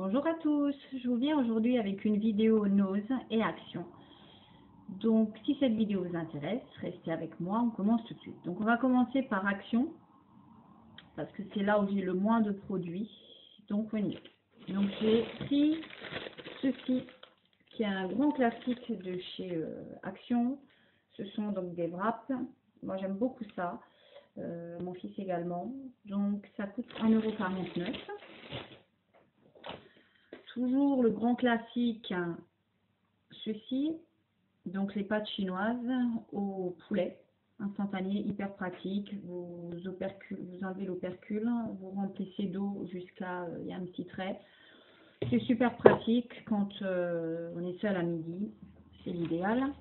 Bonjour à tous, je vous viens aujourd'hui avec une vidéo Nose et Action. Donc si cette vidéo vous intéresse, restez avec moi, on commence tout de suite. Donc on va commencer par Action, parce que c'est là où j'ai le moins de produits. Donc on y est. Donc j'ai pris ceci, qui est un grand classique de chez Action. Ce sont donc des wraps, moi j'aime beaucoup ça, mon fils également. Donc ça coûte 1,49 €. Toujours le grand classique, ceci, donc les pâtes chinoises au poulet, instantané, hyper pratique. Vous enlevez l'opercule, vous remplissez d'eau jusqu'à, il y a un petit trait. C'est super pratique quand on est seul à midi, c'est l'idéal.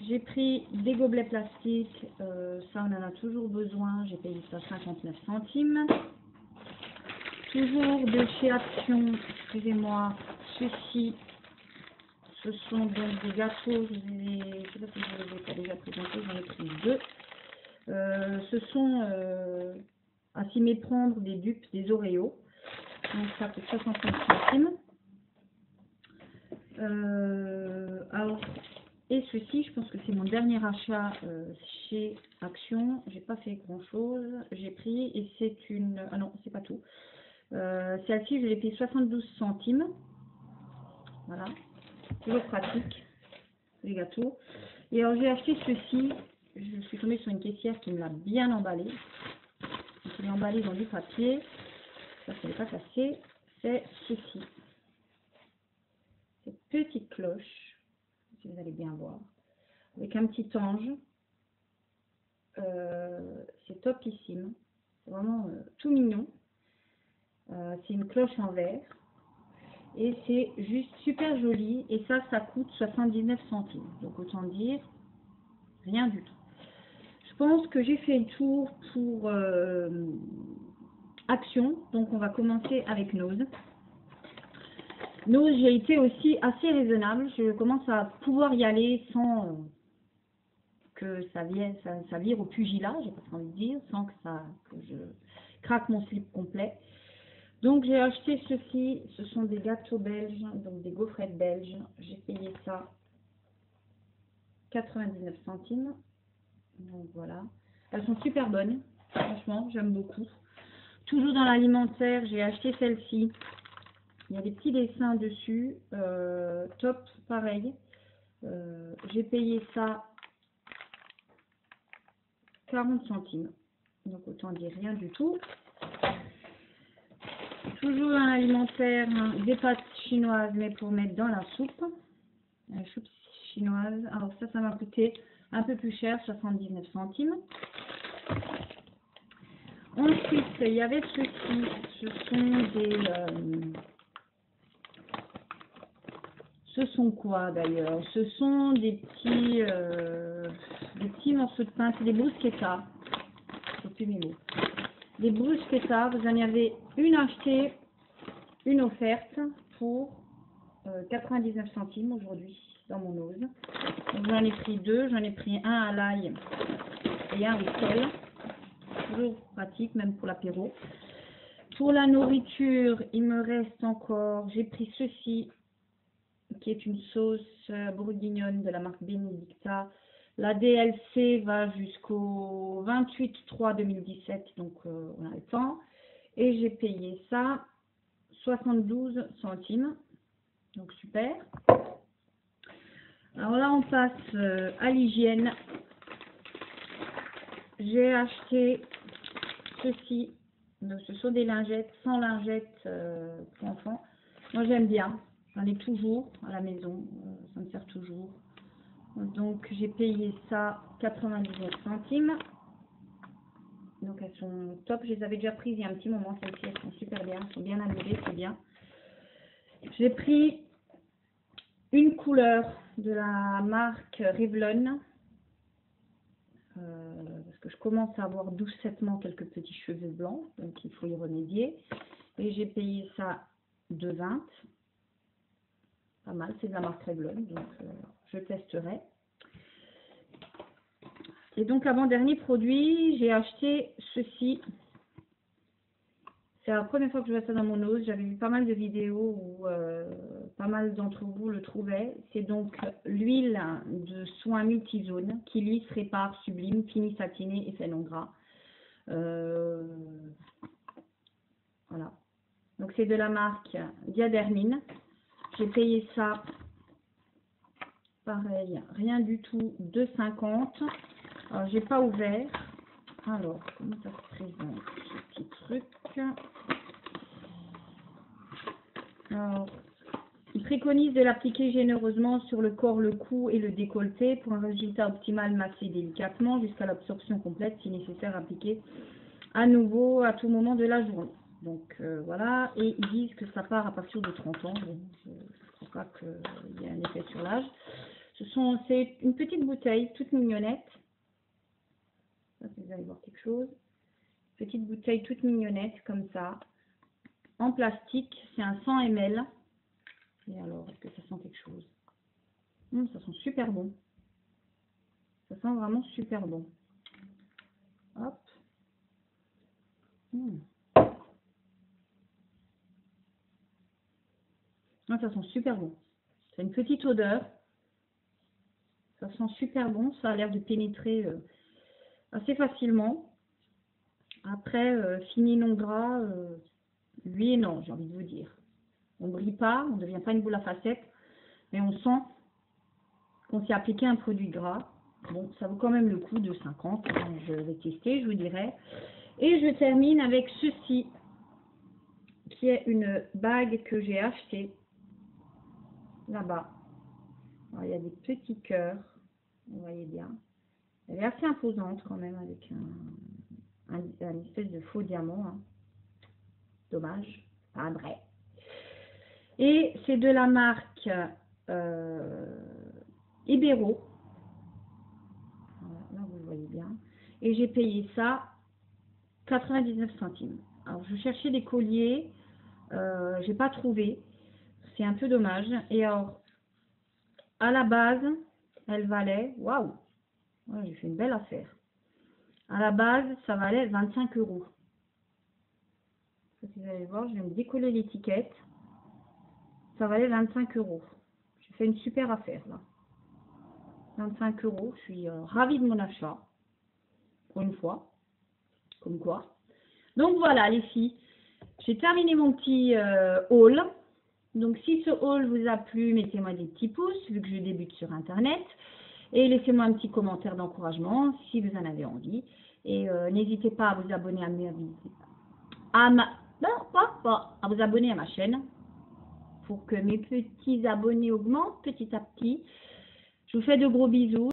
J'ai pris des gobelets plastiques, ça on en a toujours besoin, j'ai payé ça 59 centimes. Toujours de chez Action, excusez-moi, ceci, ce sont donc des gâteaux, je ne sais pas si je les ai pas déjà présentés, j'en ai pris deux. Ce sont, à s'y méprendre, des dupes, des Oreos, donc ça coûte 65 centimes. Alors, et ceci, je pense que c'est mon dernier achat chez Action, j'ai pas fait grand chose, j'ai pris, et c'est une, ah non, c'est pas tout. Celle-ci, je l'ai payé 72 centimes. Voilà, toujours pratique, les gâteaux. Et alors, j'ai acheté ceci. Je suis tombée sur une caissière qui me l'a bien emballé. Donc, il est emballé dans du papier. Ça n'est pas cassé. C'est ceci. Cette petite cloche, si vous allez bien voir, avec un petit ange. C'est topissime. C'est vraiment tout mignon. C'est une cloche en verre. Et c'est juste super joli. Et ça coûte 79 centimes. Donc autant dire, rien du tout. Je pense que j'ai fait le tour pour Action. Donc on va commencer avec Nose. Nose, j'ai été aussi assez raisonnable. Je commence à pouvoir y aller sans que ça vire au pugilat, j'ai pas envie de dire, sans que je craque mon slip complet. Donc j'ai acheté ceci, ce sont des gâteaux belges, donc des gaufrettes belges. J'ai payé ça 99 centimes. Donc voilà. Elles sont super bonnes, franchement, j'aime beaucoup. Toujours dans l'alimentaire, j'ai acheté celle-ci. Il y a des petits dessins dessus, top, pareil. J'ai payé ça 40 centimes. Donc autant dire rien du tout. Toujours dans l'alimentaire, des pâtes chinoises, mais pour mettre dans la soupe. La soupe chinoise. Alors ça m'a coûté un peu plus cher, 79 centimes. Ensuite, il y avait ceci. Ce sont des... ce sont quoi d'ailleurs? Ce sont des petits morceaux de pain. C'est des bruschettas. Je ne sais plus mes mots. Des bruschettas. Vous en avez une achetée, une offerte pour 99 centimes aujourd'hui dans mon Nose. Donc j'en ai pris deux. J'en ai pris un à l'ail et un au sel. Toujours pratique, même pour l'apéro. Pour la nourriture, il me reste encore, j'ai pris ceci, qui est une sauce bourguignonne de la marque Benedicta. La DLC va jusqu'au 28/3/2017, donc on a le temps. Et j'ai payé ça 72 centimes, donc super. Alors là, on passe à l'hygiène. J'ai acheté ceci. Donc, ce sont des lingettes, sans lingettes pour enfants. Moi, j'aime bien. J'en ai toujours à la maison. Ça me sert toujours. Donc, j'ai payé ça 99 centimes. Donc, elles sont top. Je les avais déjà prises il y a un petit moment. Celles-ci, elles sont super bien. Elles sont bien amusées, c'est bien. J'ai pris une couleur de la marque Revlon. Parce que je commence à avoir doucettement quelques petits cheveux blancs, donc il faut y remédier. Et j'ai payé ça 2,20 €. Pas mal, c'est de la marque Revlon, donc je testerai. Et donc avant-dernier produit, j'ai acheté ceci. C'est la première fois que je vois ça dans mon os. J'avais vu pas mal de vidéos où pas mal d'entre vous le trouvaient. C'est donc l'huile de soin multizone qui lui se répare, sublime, fini satiné et fait non gras. Voilà. Donc c'est de la marque Diadermine. J'ai payé ça, pareil, rien du tout, 2,50. Alors j'ai pas ouvert. Alors, comment ça se présente ce petit truc? Alors, il préconise de l'appliquer généreusement sur le corps, le cou et le décolleté pour un résultat optimal, masser délicatement jusqu'à l'absorption complète si nécessaire, appliquer à nouveau à tout moment de la journée. Donc voilà, et ils disent que ça part à partir de 30 ans. Bon, je ne crois pas qu'il y ait un effet sur l'âge. C'est une petite bouteille toute mignonnette. Ça, vous allez voir quelque chose. Petite bouteille toute mignonnette comme ça, en plastique. C'est un 100 ml. Et alors, est-ce que ça sent quelque chose? Ça sent super bon. Ça sent vraiment super bon. Hop. Ça sent super bon. C'est une petite odeur. Ça sent super bon. Ça a l'air de pénétrer assez facilement. Après, fini non gras, lui et non, j'ai envie de vous dire. On ne brille pas, on ne devient pas une boule à facettes, mais on sent qu'on s'est appliqué un produit gras. Bon, ça vaut quand même le coup de 50. Je vais tester, je vous dirai. Et je termine avec ceci, qui est une bague que j'ai achetée là-bas. Il y a des petits cœurs, vous voyez bien. Elle est assez imposante quand même, avec un espèce de faux diamant. Hein. Dommage, pas vrai. Et c'est de la marque Ibero. Voilà, là vous le voyez bien. Et j'ai payé ça 99 centimes. Alors je cherchais des colliers, j'ai pas trouvé. C'est un peu dommage. Et alors, à la base, elle valait, waouh, ouais, j'ai fait une belle affaire. À la base, ça valait 25 €. Vous allez voir, je vais me décoller l'étiquette. Ça valait 25 €. J'ai fait une super affaire là. 25 €. Je suis ravie de mon achat. Pour une fois. Comme quoi. Donc voilà les filles. J'ai terminé mon petit haul. Donc si ce haul vous a plu, mettez-moi des petits pouces vu que je débute sur internet. Et laissez-moi un petit commentaire d'encouragement si vous en avez envie. Et n'hésitez pas à vous abonner à vous abonner à ma chaîne pour que mes petits abonnés augmentent petit à petit. Je vous fais de gros bisous.